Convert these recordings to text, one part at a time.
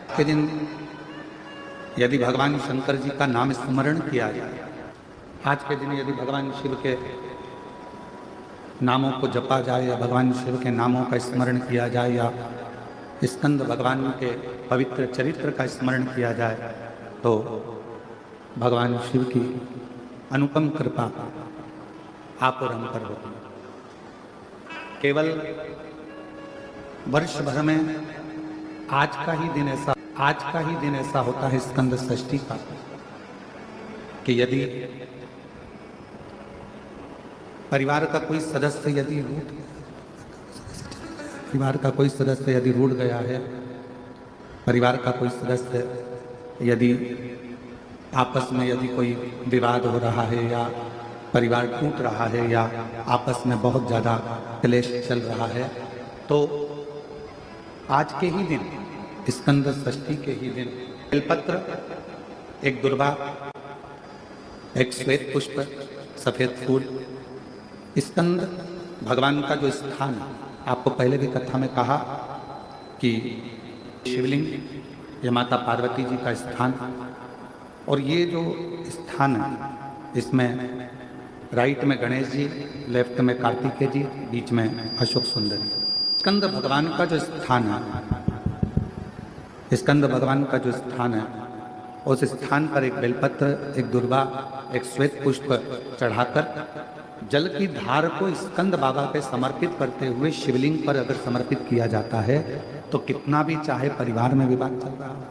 के दिन यदि भगवान शंकर जी का नाम स्मरण किया जाए, आज के दिन यदि भगवान शिव के नामों को जपा जाए या भगवान शिव के नामों का स्मरण किया जाए या स्कंद भगवान के पवित्र चरित्र का स्मरण किया जाए तो भगवान शिव की अनुपम कृपा आप और हम पर होती है। केवल वर्ष भर में आज का ही दिन ऐसा होता है स्कंद षष्ठी का कि यदि परिवार का कोई सदस्य यदि रूठ गया है, परिवार का कोई सदस्य यदि आपस में यदि कोई विवाद हो रहा है या परिवार टूट रहा है या आपस में बहुत ज़्यादा क्लेश चल रहा है, तो आज के ही दिन स्कंद षष्ठी के ही दिन बेलपत्र, एक दुर्वा, एक श्वेत पुष्प, सफेद फूल, स्कंद भगवान का जो स्थान, आपको पहले भी कथा में कहा कि शिवलिंग ये माता पार्वती जी का स्थान, और ये जो स्थान है इसमें राइट में गणेश जी, लेफ्ट में कार्तिकेय जी, बीच में अशोक सुंदरी। स्कंद भगवान का जो स्थान है, उस स्थान पर एक बेलपत्र, एक दुर्वा, एक श्वेत पुष्प चढ़ाकर जल की धार को स्कंद बाबा पे समर्पित करते हुए शिवलिंग पर अगर समर्पित किया जाता है तो कितना भी चाहे परिवार में विवाद चल रहा हो,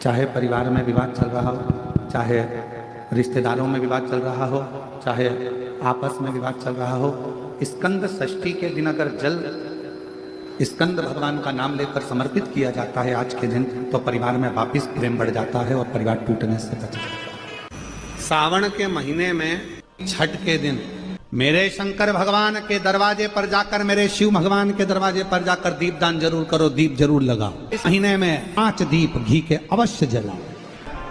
चाहे परिवार में विवाद चल रहा हो, चाहे रिश्तेदारों में विवाद चल रहा हो, चाहे आपस में विवाद चल रहा हो, स्कंद षष्ठी के दिन अगर जल स्कंद भगवान का नाम लेकर समर्पित किया जाता है आज के दिन, तो परिवार में वापिस प्रेम बढ़ जाता है और परिवार टूटने से बच जाता है। सावन के महीने में छठ के दिन मेरे शंकर भगवान के दरवाजे पर जाकर, मेरे शिव भगवान के दरवाजे पर जाकर दीपदान जरूर करो, दीप जरूर लगाओ। इस महीने में 5 दीप घी के अवश्य जलाओ।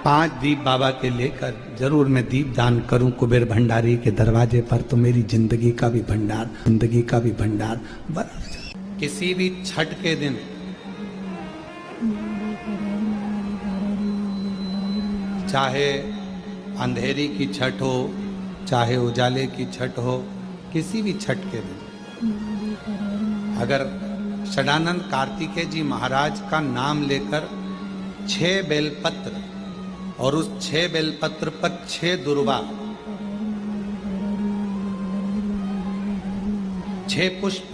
5 दीप बाबा के लेकर जरूर मैं दीप दान करूं कुबेर भंडारी के दरवाजे पर, तो मेरी जिंदगी का भी भंडार बड़ा। किसी भी छठ के दिन चाहे अंधेरी की छठ हो, चाहे उजाले की छठ हो, किसी भी छठ के दिन अगर षडानंद कार्तिकेय जी महाराज का नाम लेकर 6 बेलपत्र और उस 6 बेलपत्र पर 6 दुर्वा, 6 पुष्प,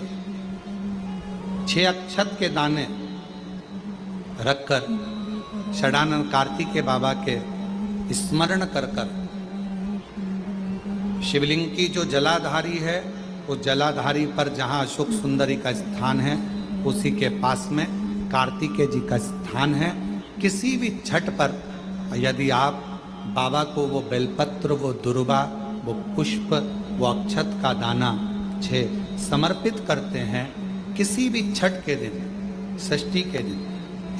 6 अक्षत के दाने रखकर षडानंद कार्तिकेय बाबा के स्मरण कर शिवलिंग की जो जलाधारी है, उस जलाधारी पर जहाँ अशोक सुंदरी का स्थान है उसी के पास में कार्तिकेय जी का स्थान है। किसी भी छठ पर यदि आप बाबा को वो बेलपत्र, वो दुर्वा, वो पुष्प, वो अक्षत का दाना 6 समर्पित करते हैं, किसी भी छठ के दिन, षष्ठी के दिन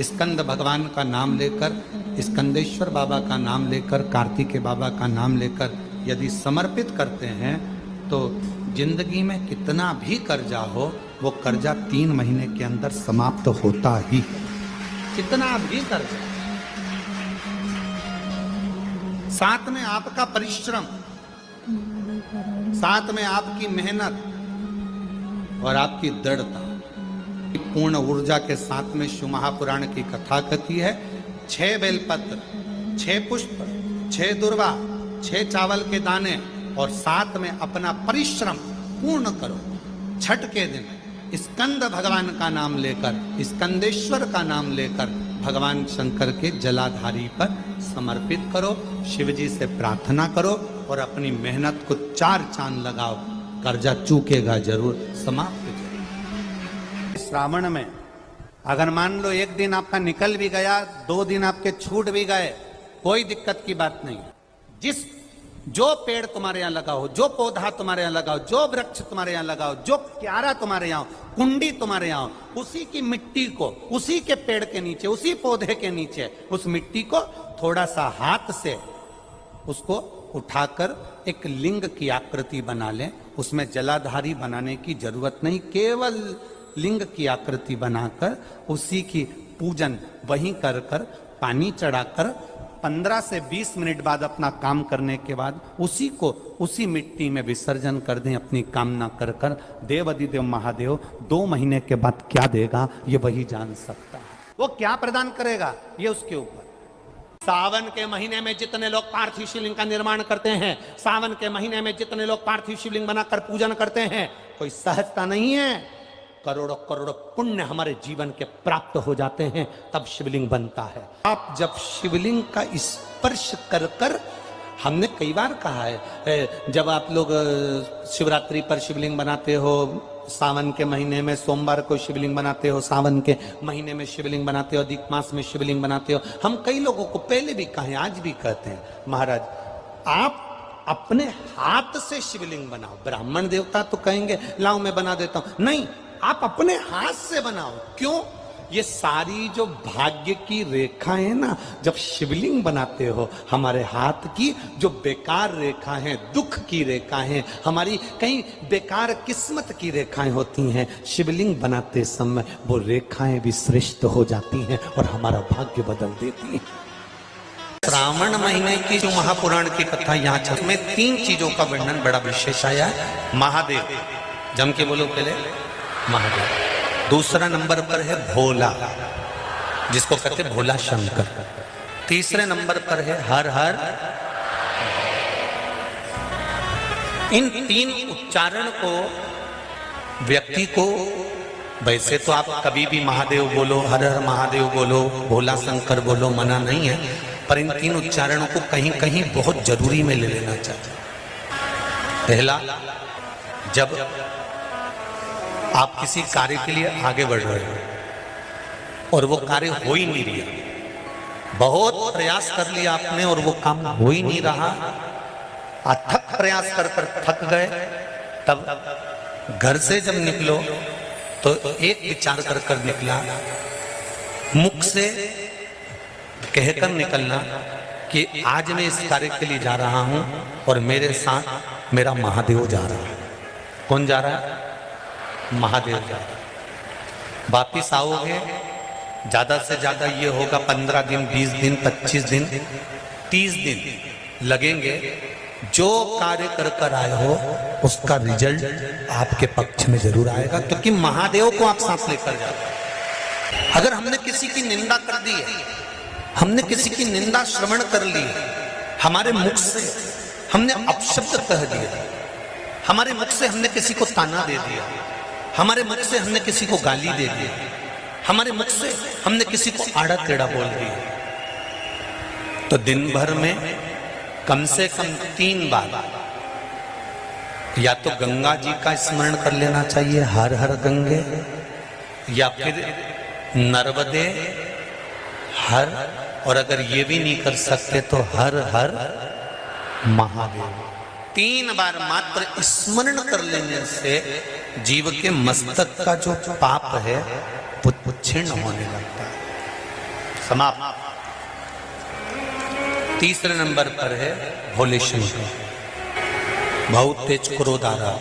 स्कंद भगवान का नाम लेकर, स्कंदेश्वर बाबा का नाम लेकर, कार्तिकेय बाबा का नाम लेकर यदि समर्पित करते हैं तो जिंदगी में कितना भी कर्जा हो, वो कर्जा 3 महीने के अंदर समाप्त होता ही। कितना भी कर्जा, साथ में आपका परिश्रम, साथ में आपकी मेहनत और आपकी दृढ़ता, पूर्ण ऊर्जा के साथ में शिव महापुराण की कथा कहती है 6 बेलपत्र, 6 पुष्प, 6 दुर्वा, 6 चावल के दाने और साथ में अपना परिश्रम पूर्ण करो। छठ के दिन स्कंद भगवान का नाम लेकर, स्कंदेश्वर का नाम लेकर भगवान शंकर के जलाधारी पर समर्पित करो, शिव जी से प्रार्थना करो और अपनी मेहनत को 4 चांद लगाओ, कर्जा चूकेगा जरूर, समाप्त। श्रावण में अगर मान लो 1 दिन आपका निकल भी गया, 2 दिन आपके छूट भी गए, कोई दिक्कत की बात नहीं। जो पेड़ तुम्हारे यहाँ लगाओ, जो पौधा तुम्हारे यहाँ लगाओ, जो वृक्ष तुम्हारे यहाँ लगाओ, जो क्यारा तुम्हारे यहाँ, कुंडी तुम्हारे यहाँ, उसी की मिट्टी को, उसी के पेड़ के नीचे, उसी पौधे के नीचे उस मिट्टी को थोड़ा सा हाथ से उसको उठाकर एक लिंग की आकृति बना लें। उसमें जलाधारी बनाने की जरूरत नहीं, केवल लिंग की आकृति बनाकर उसी की पूजन वहीं कर कर पानी चढ़ाकर 15 से 20 मिनट बाद अपना काम करने के बाद उसी को उसी मिट्टी में विसर्जन कर दें अपनी कामना कर कर। देव अधिदेव महादेव 2 महीने के बाद क्या देगा ये वही जान सकता है। वो क्या प्रदान करेगा ये उसके ऊपर। सावन के महीने में जितने लोग पार्थिव शिवलिंग का निर्माण करते हैं, सावन के महीने में जितने लोग पार्थिव शिवलिंग बनाकर पूजन करते हैं, कोई सहजता नहीं है। करोड़ों करोड़ों पुण्य हमारे जीवन के प्राप्त हो जाते हैं, तब शिवलिंग बनता है। आप जब शिवलिंग का स्पर्श कर कर, हमने कई बार कहा है, जब आप लोग शिवरात्रि पर शिवलिंग बनाते हो, सावन के महीने में सोमवार को शिवलिंग बनाते हो, सावन के महीने में शिवलिंग बनाते हो, अधिक मास में शिवलिंग बनाते हो, हम कई लोगों को पहले भी कहे आज भी कहते हैं, महाराज आप अपने हाथ से शिवलिंग बनाओ। ब्राह्मण देवता तो कहेंगे लाओ मैं बना देता हूं, नहीं, आप अपने हाथ से बनाओ। क्यों? ये सारी जो भाग्य की रेखा है ना, जब शिवलिंग बनाते हो, हमारे हाथ की जो बेकार रेखा है, दुख की रेखा है, हमारी कहीं बेकार किस्मत की रेखाएं होती हैं, शिवलिंग बनाते समय वो रेखाएं भी श्रेष्ठ हो जाती हैं और हमारा भाग्य बदल देती हैं। श्रावण महीने की जो महापुराण की कथा यहाँ चल में 3 चीजों का वर्णन बड़ा विशेष आया है। महादेव, जम के बोलो पहले, महादेव। दूसरा नंबर पर है भोला, जिसको कहते हैं भोला शंकर। तीसरे नंबर पर है हर हर। इन 3 उच्चारण को व्यक्ति को, वैसे तो आप कभी भी महादेव बोलो, हर हर महादेव बोलो, भोला शंकर बोलो, मना नहीं है, पर इन 3 उच्चारणों को कहीं कहीं बहुत जरूरी में ले लेना चाहिए। पहला, जब आप किसी कार्य के लिए आगे बढ़ रहे हो और वो कार्य हो ही नहीं रहा, बहुत प्रयास कर लिया आपने और वो काम हो ही नहीं रहा, अथक प्रयास कर कर थक गए, तब घर से जब निकलो तो एक विचार कर कर निकला, मुख से कहकर निकलना कि आज मैं इस कार्य के लिए जा रहा हूं और मेरे साथ मेरा महादेव जा रहा है। कौन जा रहा है? महादेव जा रहा है। वापिस आओगे, ज्यादा से ज्यादा ये होगा 15 दिन, 20 दिन, 25 दिन, 30 दिन लगेंगे। जो कार्य कर कर आए हो उसका रिजल्ट आपके पक्ष में जरूर आएगा, क्योंकि महादेव को आप साथ लेकर जाओ। अगर हमने किसी की निंदा कर दी है, हमने किसी की निंदा श्रवण कर ली, हमारे मुख से हमने अपशब्द कह दिया, हमारे मुख से हमने किसी को ताना दे दिया, हमारे मुख से हमने किसी को गाली दे दी, हमारे मुख से हमने किसी को आड़ा टेढ़ा बोल दिया, तो दिन भर में कम से कम 3 बार या तो गंगा जी का स्मरण कर लेना चाहिए, हर हर गंगे, या फिर नर्मदे हर, और अगर ये भी नहीं कर सकते तो हर हर महादेव। 3 बार मात्र स्मरण कर लेने से जीव के मस्तक का जो पाप है वो क्षीण होने लगता है, समाप्त। तीसरे नंबर पर है भोले शंकर, बहुत तेज क्रोध आ रहा।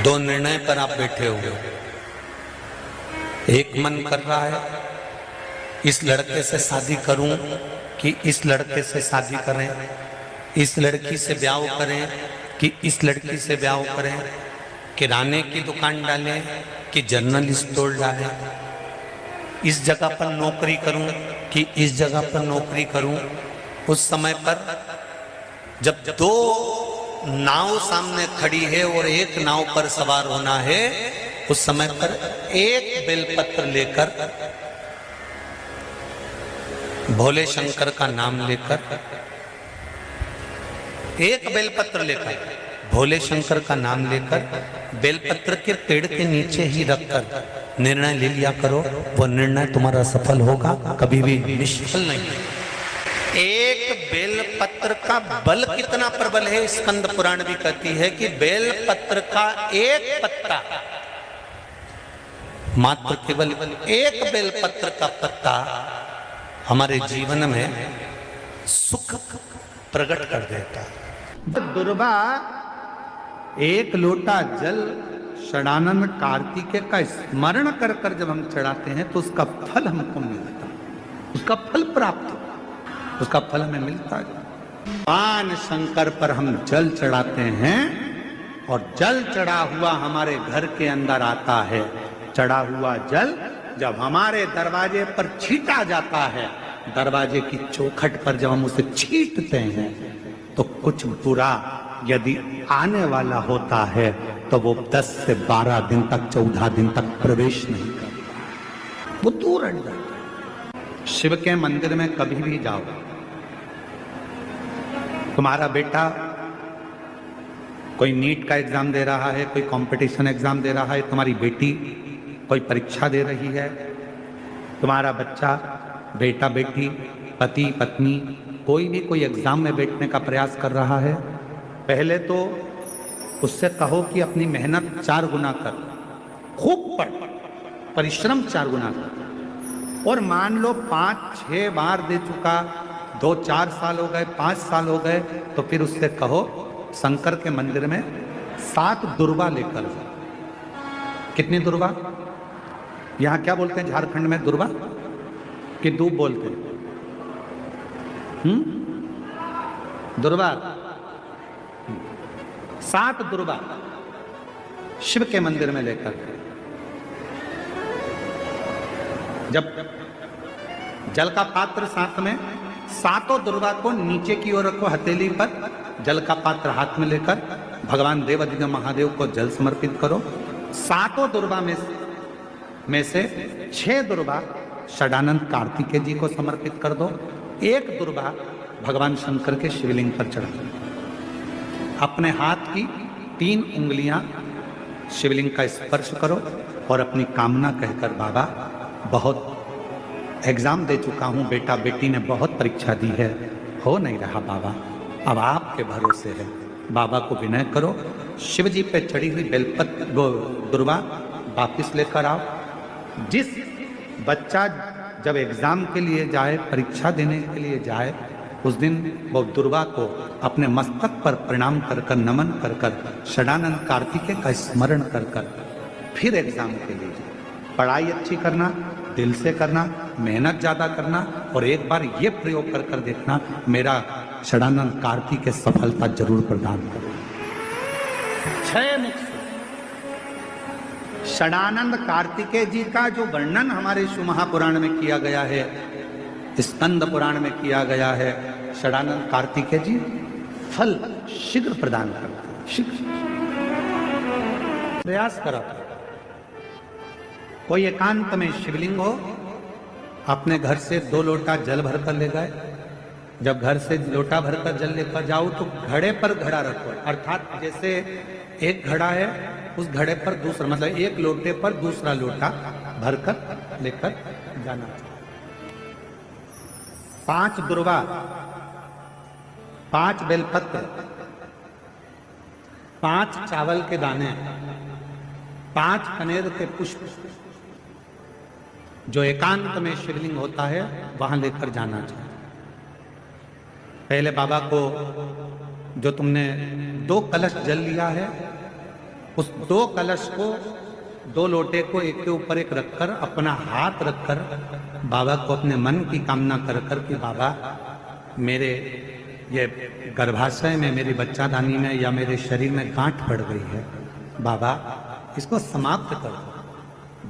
दो निर्णय पर आप बैठे हुए हो, एक मन कर रहा है इस लड़के से शादी करूं कि इस लड़के से शादी करें, इस लड़की से ब्याह करें कि इस लड़की से ब्याह करें, किराने की दुकान डालें कि जनरल स्टोर डालें, इस जगह पर नौकरी करूं कि इस जगह पर नौकरी करूं। उस समय पर जब 2 नाव सामने खड़ी है और एक नाव पर सवार होना है, उस समय पर एक बेलपत्र लेकर, भोले शंकर का नाम लेकर, एक बेलपत्र लेकर, भोले शंकर का नाम लेकर, बेलपत्र के पेड़ के नीचे ही रखकर निर्णय ले लिया करो, वो निर्णय तुम्हारा सफल होगा, कभी भी निष्फल नहीं। एक बेलपत्र का बल कितना प्रबल है, स्कंद पुराण भी कहती है कि बेलपत्र का एक पत्ता, मात्र केवल एक बेलपत्र का पत्ता हमारे जीवन में सुख प्रकट कर देता है। दुर्वा एक लोटा जल षडानन कार्तिकेय का स्मरण कर कर जब हम चढ़ाते हैं तो उसका फल हमको मिलता है, उसका फल प्राप्त होता, उसका फल हमें मिलता है। भगवान शंकर पर हम जल चढ़ाते हैं और जल चढ़ा हुआ हमारे घर के अंदर आता है। चढ़ा हुआ जल जब हमारे दरवाजे पर छीटा जाता है, दरवाजे की चौखट पर जब हम उसे छींटते हैं तो कुछ बुरा यदि आने वाला होता है तो वो 10 से 12 दिन तक 14 दिन तक प्रवेश नहीं करता, वो दूर हट जाता। शिव के मंदिर में कभी भी जाओ, तुम्हारा बेटा कोई नीट का एग्जाम दे रहा है, कोई कंपटीशन एग्जाम दे रहा है, तुम्हारी बेटी कोई परीक्षा दे रही है, तुम्हारा बच्चा, बेटा बेटी, पति पत्नी कोई भी कोई एग्जाम में बैठने का प्रयास कर रहा है, पहले तो उससे कहो कि अपनी मेहनत 4 गुना कर, खूब पढ़, परिश्रम 4 गुना कर। और मान लो 5-6 बार दे चुका, 2-4 साल हो गए, 5 साल हो गए, तो फिर उससे कहो शंकर के मंदिर में 7 दुर्वा लेकर जाओ। कितनी दुर्वा? यहां क्या बोलते हैं झारखंड में? दुर्वा कि दूब बोलते हैं? दुर्वा। 7 दुर्वा शिव के मंदिर में लेकर, जब जल का पात्र साथ में, 7 दुर्वा को नीचे की ओर रखो हथेली पर, जल का पात्र हाथ में लेकर भगवान देवाधिदेव महादेव को जल समर्पित करो। 7 दुर्वा में से 6 दुर्वा षडानंद कार्तिकेय जी को समर्पित कर दो, 1 दुर्वा भगवान शंकर के शिवलिंग पर चढ़ा दो। अपने हाथ की 3 उंगलियां शिवलिंग का स्पर्श करो और अपनी कामना कहकर, बाबा बहुत एग्जाम दे चुका हूं, बेटा बेटी ने बहुत परीक्षा दी है, हो नहीं रहा बाबा, अब आपके भरोसे है। बाबा को विनय करो, शिव जी पे चढ़ी हुई बेलपत्र दुर्वा वापिस लेकर आओ। जिस बच्चा जब एग्जाम के लिए जाए, परीक्षा देने के लिए जाए, उस दिन वो दुर्वा को अपने मस्तक पर प्रणाम कर कर, नमन कर कर, षडानंद कार्तिकेय का स्मरण कर कर फिर एग्जाम के लिए जाए। पढ़ाई अच्छी करना, दिल से करना, मेहनत ज्यादा करना, और एक बार ये प्रयोग कर कर देखना, मेरा षडानंद कार्तिकेय सफलता जरूर प्रदान करे। 6 मुख षडानंद कार्तिकेय जी का जो वर्णन हमारे शिव महापुराण में किया गया है, स्कंद पुराण में किया गया है, षडानंद कार्तिकेय जी फल शीघ्र प्रदान करते हैं। शीघ्र प्रयास करा, कोई एकांत में शिवलिंग हो, अपने घर से 2 लोटा जल भरकर ले गए। जब घर से लोटा भरकर जल लेकर जाओ तो घड़े पर घड़ा रखो, अर्थात जैसे एक घड़ा है उस घड़े पर दूसरा, मतलब एक लोटे पर दूसरा लोटा भरकर लेकर जाना। 5 दुर्वा, 5 बेलपत्र, 5 चावल के दाने, 5 कनेर के पुष्प जो एकांत में शिवलिंग होता है वहां लेकर जाना चाहिए। पहले बाबा को जो तुमने 2 कलश जल लिया है, उस 2 कलश को, 2 लोटे को एक के ऊपर एक रखकर, अपना हाथ रखकर बाबा को अपने मन की कामना कर कर कि बाबा मेरे ये गर्भाशय में, मेरी बच्चादानी में या मेरे शरीर में गांठ पड़ गई है, बाबा इसको समाप्त कर दो।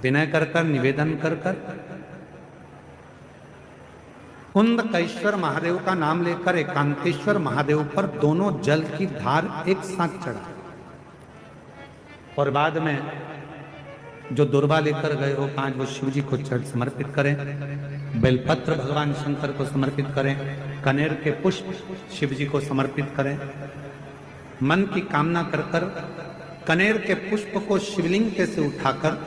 विनय कर कर, निवेदन कर कर कुंदकेश्वर महादेव का नाम लेकर एकांतेश्वर महादेव पर दोनों जल की धार एक साथ चढ़ा, और बाद में जो दुर्वा लेकर गए हो 5 वो शिव जी को समर्पित करें, बेलपत्र भगवान शंकर को समर्पित करें, कनेर के पुष्प शिव जी को समर्पित करें। मन की कामना कर कर कनेर के पुष्प को शिवलिंग के से उठाकर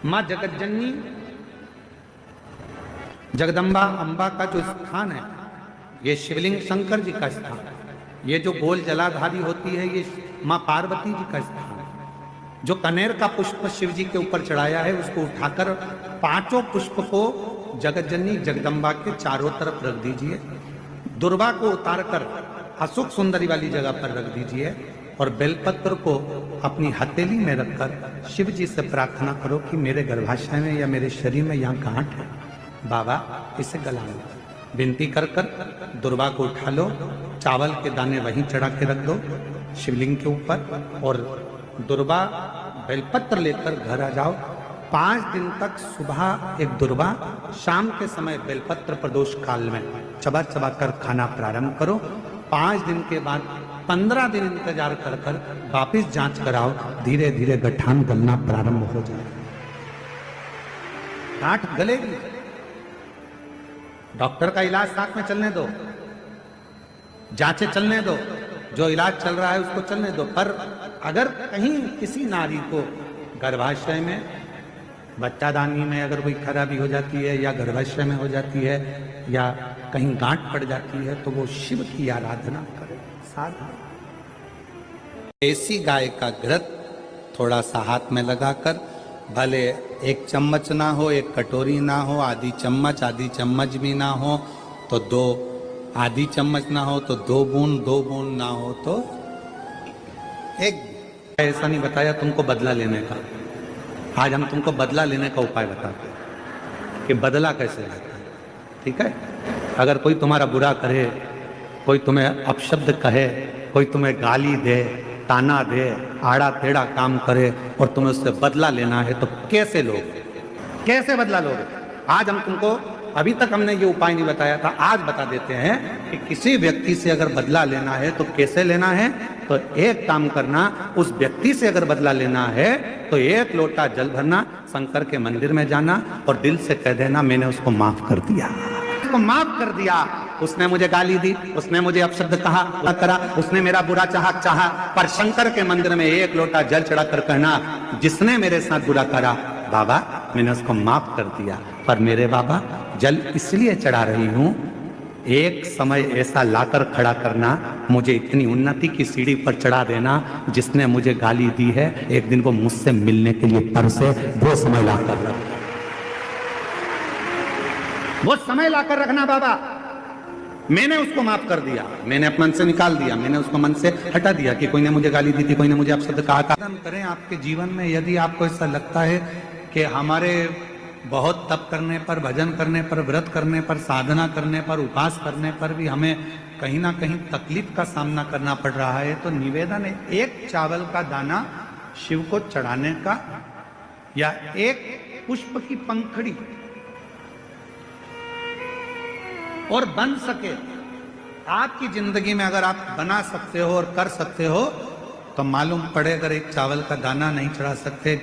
मां जगतजननी जगदम्बा अम्बा का जो स्थान है, ये शिवलिंग शंकर जी का स्थान है। ये जो गोल जलाधारी होती है ये मां पार्वती जी का स्थान है। जो कनेर का पुष्प शिव जी के ऊपर चढ़ाया है उसको उठाकर 5 पुष्प को जगतजननी जगदम्बा के चारों तरफ रख दीजिए। दुर्वा को उतारकर अशोक सुंदरी वाली जगह पर रख दीजिए और बेलपत्र को अपनी हथेली में रखकर शिव जी से प्रार्थना करो कि मेरे गर्भाशय में या मेरे शरीर में यहाँ गांठ है, बाबा इसे गला लो। विनती कर कर दुर्वा को उठा लो, चावल के दाने वहीं चढ़ा के रख दो शिवलिंग के ऊपर और दुर्वा बेलपत्र लेकर घर आ जाओ। 5 दिन तक सुबह एक दुर्वा, शाम के समय बेलपत्र प्रदोष काल में चबा चबा कर खाना प्रारंभ करो। 5 दिन के बाद 15 दिन इंतजार कर कर वापिस जांच कराओ, धीरे धीरे गठान गलना प्रारंभ हो जाए। गांठ गलेगी, डॉक्टर का इलाज साथ में चलने दो, जांचें चलने दो, जो इलाज चल रहा है उसको चलने दो। पर अगर कहीं किसी नारी को गर्भाशय में, बच्चादानी में अगर कोई खराबी हो जाती है या गर्भाशय में हो जाती है या कहीं गांठ पड़ जाती है तो वो शिव की आराधना करे। साधना देसी गाय का घृत थोड़ा सा हाथ में लगाकर, भले 1 चम्मच ना हो, 1 कटोरी ना हो, आधी चम्मच भी ना हो तो 2, आधी चम्मच ना हो तो 2 बूंद ना हो तो 1। ऐसा नहीं बताया तुमको बदला लेने का, आज हम तुमको बदला लेने का उपाय बताते हैं कि बदला कैसे लेता है। ठीक है, अगर कोई तुम्हारा बुरा करे, कोई तुम्हें अपशब्द कहे, कोई तुम्हें गाली दे, ताना दे, आड़ा टेढ़ा काम करे और तुम्हें उससे बदला लेना है तो कैसे लोगे, कैसे बदला लोगे? आज हम तुमको, अभी तक हमने ये उपाय नहीं बताया था, आज बता देते हैं कि किसी व्यक्ति से अगर बदला लेना है तो कैसे लेना है। तो एक काम करना, उस व्यक्ति से अगर बदला लेना है तो 1 लोटा जल भरना, शंकर के मंदिर में जाना और दिल से कह देना मैंने उसको माफ कर दिया, उसको माफ कर दिया। उसने मुझे गाली दी, उसने मुझे अपशब्द कहा करा, उसने मेरा बुरा चाहा, पर शंकर के मंदिर में 1 लोटा जल चढ़ाकर कहना जिसने मेरे साथ बुरा करा बाबा मैंने उसको माफ कर दिया, पर मेरे बाबा जल इसलिए चढ़ा रही हूं, एक समय ऐसा लाकर खड़ा करना, मुझे इतनी उन्नति की सीढ़ी पर चढ़ा देना, जिसने मुझे गाली दी है एक दिन वो मुझसे मिलने के लिए तरसे, वो समय लाकर रखना, वो समय लाकर रखना बाबा। मैंने उसको माफ कर दिया, मैंने अपने मन से निकाल दिया, मैंने उसको मन से हटा दिया कि कोई ने मुझे गाली दी थी, कोई ने मुझे अपशब्द कहा था। करें आपके जीवन में, यदि आपको ऐसा लगता है कि हमारे बहुत तप करने पर, भजन करने पर, व्रत करने पर, साधना करने पर, उपास करने पर भी हमें कहीं ना कहीं तकलीफ का सामना करना पड़ रहा है, तो निवेदन है 1 चावल का दाना शिव को चढ़ाने का या 1 पुष्प की पंखड़ी, और बन सके आपकी जिंदगी में अगर आप बना सकते हो और कर सकते हो तो मालूम पड़े, अगर 1 चावल का दाना नहीं चढ़ा सकते,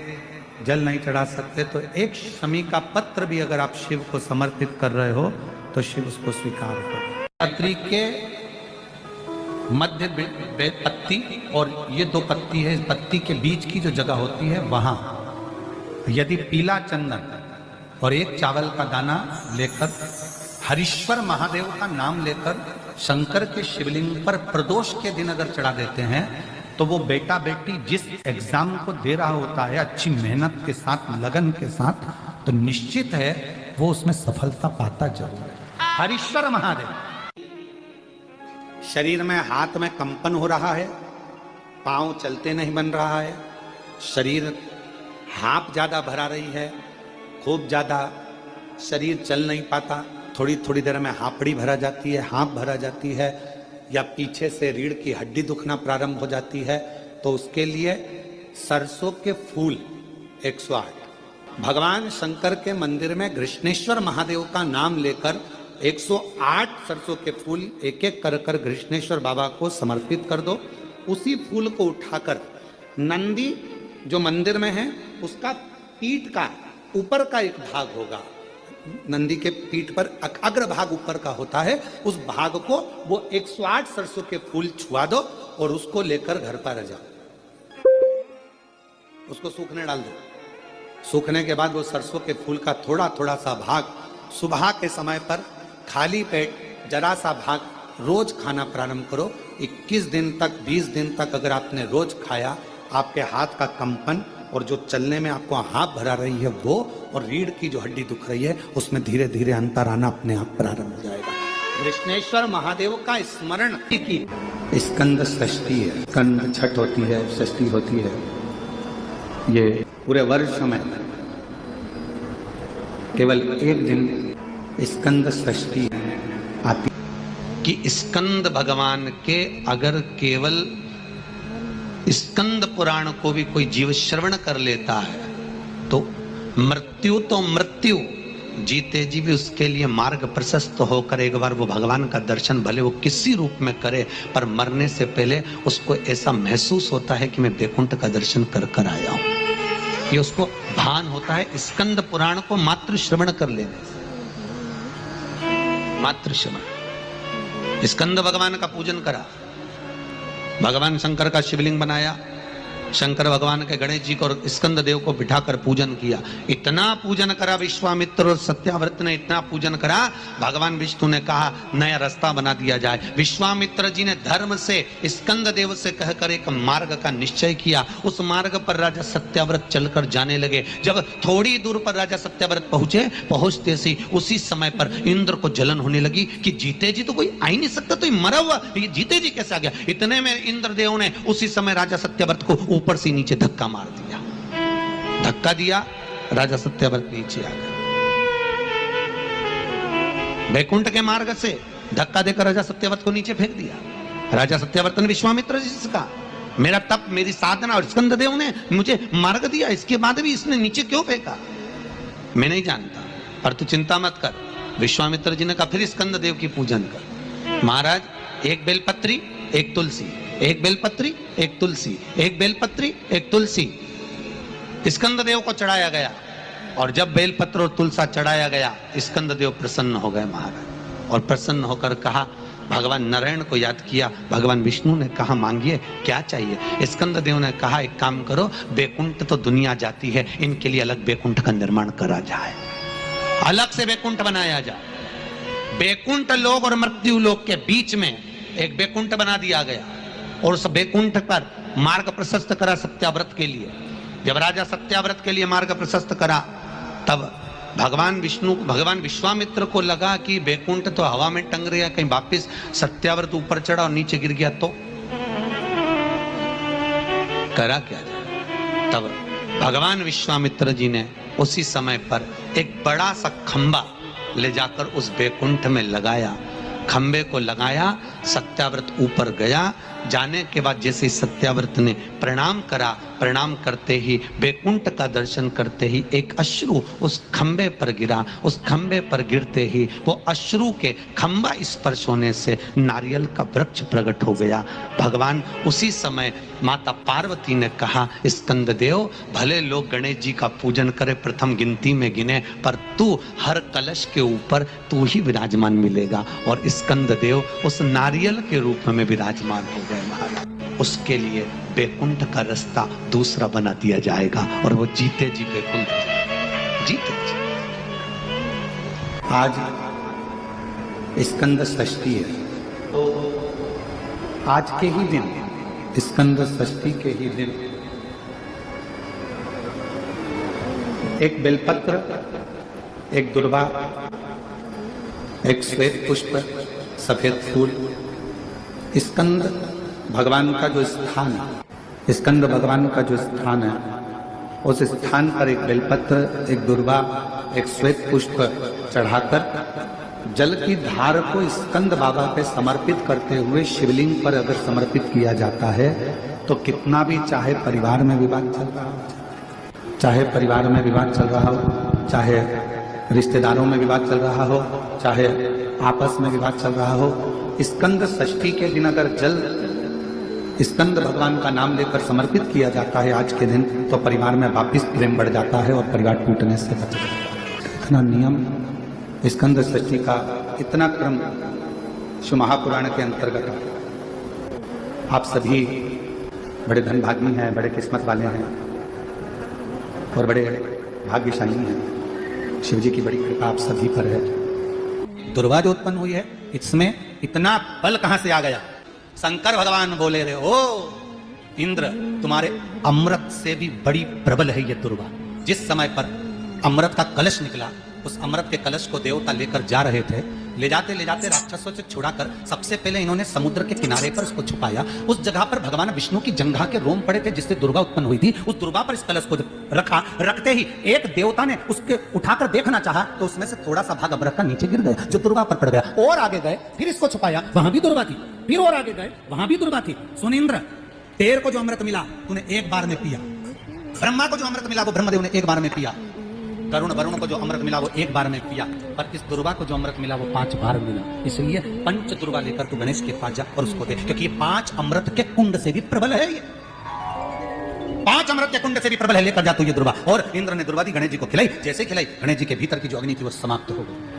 जल नहीं चढ़ा सकते, तो 1 शमी का पत्र भी अगर आप शिव को समर्पित कर रहे हो तो शिव उसको स्वीकार करो। पत्री के मध्य पत्ती और ये 2 पत्ती है, इस पत्ती के बीच की जो जगह होती है वहां यदि पीला चंदन और 1 चावल का दाना लेकर हरीश्वर महादेव का नाम लेकर शंकर के शिवलिंग पर प्रदोष के दिन अगर चढ़ा देते हैं तो वो बेटा बेटी जिस एग्जाम को दे रहा होता है अच्छी मेहनत के साथ, लगन के साथ, तो निश्चित है वो उसमें सफलता पाता जरूर है। हरीश्वर महादेव। शरीर में, हाथ में कंपन हो रहा है, पांव चलते नहीं बन रहा है, शरीर हाँप ज्यादा भरा रही है, खूब ज्यादा शरीर चल नहीं पाता, थोड़ी थोड़ी देर में हापड़ी भरा जाती है, हाँप भरा जाती है, या पीछे से रीढ़ की हड्डी दुखना प्रारंभ हो जाती है, तो उसके लिए सरसों के फूल 108, भगवान शंकर के मंदिर में कृष्णेश्वर महादेव का नाम लेकर 108 सरसों के फूल एक एक कर कर कृष्णेश्वर बाबा को समर्पित कर दो। उसी फूल को उठाकर नंदी जो मंदिर में है उसका पीठ का ऊपर का एक भाग होगा, नंदी के पीठ पर अग्र भाग ऊपर का होता है, उस भाग को वो 108 सरसों के फूल छुआ दो और उसको लेकर घर पर आ जाओ, उसको सूखने डाल दो। सूखने के बाद वो सरसों के फूल का थोड़ा थोड़ा सा भाग सुबह के समय पर खाली पेट जरा सा भाग रोज खाना प्रारंभ करो। 21 दिन तक, 20 दिन तक अगर आपने रोज खाया, आपके हाथ का कंपन और जो चलने में आपको हाँप भरा रही है वो, और रीढ़ की जो हड्डी दुख रही है उसमें धीरे धीरे अंतर आना अपने आप प्रारंभ हो जाएगा। कृष्णेश्वर महादेव का स्मरण की। स्कंद षष्ठी है, स्कंद छठ होती है, षष्ठी होती है। ये पूरे वर्ष में केवल एक दिन स्कंद षष्ठी आती कि स्कंद भगवान के अगर केवल स्कंद पुराण को भी कोई जीव श्रवण कर लेता है तो मृत्यु, जीते जी भी उसके लिए मार्ग प्रशस्त होकर एक बार वो भगवान का दर्शन भले वो किसी रूप में करे, पर मरने से पहले उसको ऐसा महसूस होता है कि मैं बैकुंठ का दर्शन कर कर आया हूं। ये उसको भान होता है स्कंद पुराण को मात्र श्रवण कर लेने से। मात्र श्रवण, स्कंद भगवान का पूजन करा, भगवान शंकर का शिवलिंग बनाया, शंकर भगवान के गणेश जी को और स्कंद देव को बिठाकर पूजन किया। इतना पूजन करा विश्वामित्र और सत्याव्रत ने, इतना पूजन करा, भगवान विष्णु ने कहा नया रास्ता बना दिया जाए। विश्वामित्र जी ने धर्म से स्कंद देव से कहकर एक मार्ग का निश्चय किया। उस मार्ग पर राजा सत्याव्रत चलकर जाने लगे। जब थोड़ी दूर पर राजा सत्याव्रत पहुंचते सी उसी समय पर इंद्र को जलन होने लगी कि जीते जी तो कोई आ ही नहीं सकता, तो ये मरा हुआ ये जीते जी कैसे आ गया। इतने में इंद्रदेव ने उसी समय राजा सत्याव्रत को ऊपर से नीचे धक्का मार दिया। धक्का दिया, राजा सत्याव्रत नीचे आ गया। बैकुंठ के मार्ग से धक्का देकर राजा सत्याव्रत को नीचे फेंक दिया। राजा सत्याव्रत ने विश्वामित्र जी से कहा मेरा तप, मेरी साधना और स्कंद देव ने मुझे मार्ग दिया, इसके बाद भी इसने नीचे क्यों फेंका? मैं नहीं जानता, पर तू चिंता मत कर। विश्वामित्र जी ने कहा फिर स्कंद देव की पूजन कर। महाराज, एक बेलपत्री एक तुलसी, एक बेलपत्री एक तुलसी, एक बेलपत्री एक तुलसी स्कंद देव को चढ़ाया गया। और जब बेलपत्र और तुलसा चढ़ाया गया, स्कंद देव प्रसन्न हो गए महाराज। और प्रसन्न होकर कहा, भगवान नारायण को याद किया। भगवान विष्णु ने कहा मांगिए क्या चाहिए। स्कंद देव ने कहा एक काम करो, बैकुंठ तो दुनिया जाती है, इनके लिए अलग बैकुंठ का निर्माण करा जाए, अलग से बैकुंठ बनाया जाए। बैकुंठ लोक और मृत्यु लोक के बीच में एक बैकुंठ बना दिया गया और उस बैकुंठ पर मार्ग प्रशस्त करा सत्याव्रत के लिए। जब राजा सत्याव्रत के लिए मार्ग प्रशस्त करा, तब भगवान विश्वामित्र को लगा कि बैकुंठ तो हवा में टंग रहा, कहीं वापिस सत्याव्रत ऊपर चढ़ा और नीचे गिर गया तो करा क्या जाए। तब भगवान विश्वामित्र जी ने उसी समय पर एक बड़ा सा खंबा ले जाकर उस बैकुंठ में लगाया। खंबे को लगाया, सत्याव्रत ऊपर गया। जाने के बाद जैसे सत्याव्रत ने प्रणाम करा, प्रणाम करते ही बैकुंठ का दर्शन करते ही एक अश्रु उस खंबे पर गिरा। उस खंबे पर गिरते ही वो अश्रु के खंबा स्पर्श होने से नारियल का वृक्ष प्रकट हो गया। भगवान उसी समय माता पार्वती ने कहा, स्कंद देव भले लोग गणेश जी का पूजन करे, प्रथम गिनती में गिने, पर तू हर कलश के ऊपर तू ही विराजमान मिलेगा। और स्कंद देव उस नारियल के रूप में विराजमान हो गए महाराज। उसके लिए बैकुंठ का रास्ता दूसरा बना दिया जाएगा और वो जीते जी बैकुंठ जीते जी। आज स्कंद षष्ठी है, तो आज के ही दिन, स्कंद षष्ठी के ही दिन एक बेलपत्र, एक दुर्वा, एक श्वेत पुष्प, सफेद फूल, स्कंद भगवान का जो स्थान है, स्कंद भगवान का जो स्थान है, उस स्थान पर एक बेलपत्र, एक दुर्वा, एक श्वेत पुष्प चढ़ाकर जल की धार को स्कंद बाबा पे समर्पित करते हुए शिवलिंग पर अगर समर्पित किया जाता है तो कितना भी, चाहे परिवार में विवाद चल रहा हो, चाहे परिवार में विवाद चल रहा हो, चाहे रिश्तेदारों में विवाद चल रहा हो, चाहे आपस में विवाद चल रहा हो, स्कंद षष्ठी के दिन अगर जल स्कंद भगवान का नाम लेकर समर्पित किया जाता है आज के दिन, तो परिवार में वापिस प्रेम बढ़ जाता है और परिवार टूटने से बच जाता है। इतना नियम स्कंद षष्ठी का, इतना क्रम शिव महापुराण के अंतर्गत। आप सभी बड़े धनभागी हैं, बड़े किस्मत वाले हैं और बड़े भाग्यशाली हैं। शिव जी की बड़ी कृपा आप सभी पर है। दुर्वा जो उत्पन्न हुई है, इसमें इतना बल कहां से आ गया? शंकर भगवान बोले रहे, ओ इंद्र, तुम्हारे अमृत से भी बड़ी प्रबल है ये दुर्वा। जिस समय पर अमृत का कलश निकला, उस अमृत के कलश को देवता लेकर जा रहे थे। ले जाते राक्षसों से छुड़ाकर सबसे पहले इन्होंने समुद्र के किनारे पर उसको छुपाया। उस जगह पर भगवान विष्णु की जंघा के रोम पड़े थे जिससे दुर्गा उत्पन्न हुई थी। उस दुर्गा पर इस कलश को रखा। रखते ही एक देवता ने उसके उठाकर देखना चाहा तो उसमें से थोड़ा सा भाग अमृत का नीचे गिर गया जो दुर्गा पर पड़ गया। और आगे गए, फिर इसको छुपाया, वहां भी दुर्गा थी। फिर और आगे गए, वहां भी दुर्गा थी। सुनिंद्र, तेरे को जो अमृत मिला तूने एक बार में पिया। ब्रह्मा को जो अमृत मिला वो ब्रह्मदेव ने एक बार में पिया। वरुण को जो अमृत मिला वो एक बार में पिया। पर इस दुर्गा को जो अमृत मिला वो 5 बार मिला। इसलिए पंच दुर्गा लेकर तू गणेश के पास जा और उसको दे, क्योंकि ये 5 अमृत के कुंड से भी प्रबल है। ये 5 अमृत के कुंड से भी प्रबल है। लेकर जा तू ये दुर्गा। और इंद्र ने दुर्गा दी, गणेश जी को खिलाई। जैसे खिलाई, गणेश जी के भीतर की जो अग्नि थी वो समाप्त हो गई।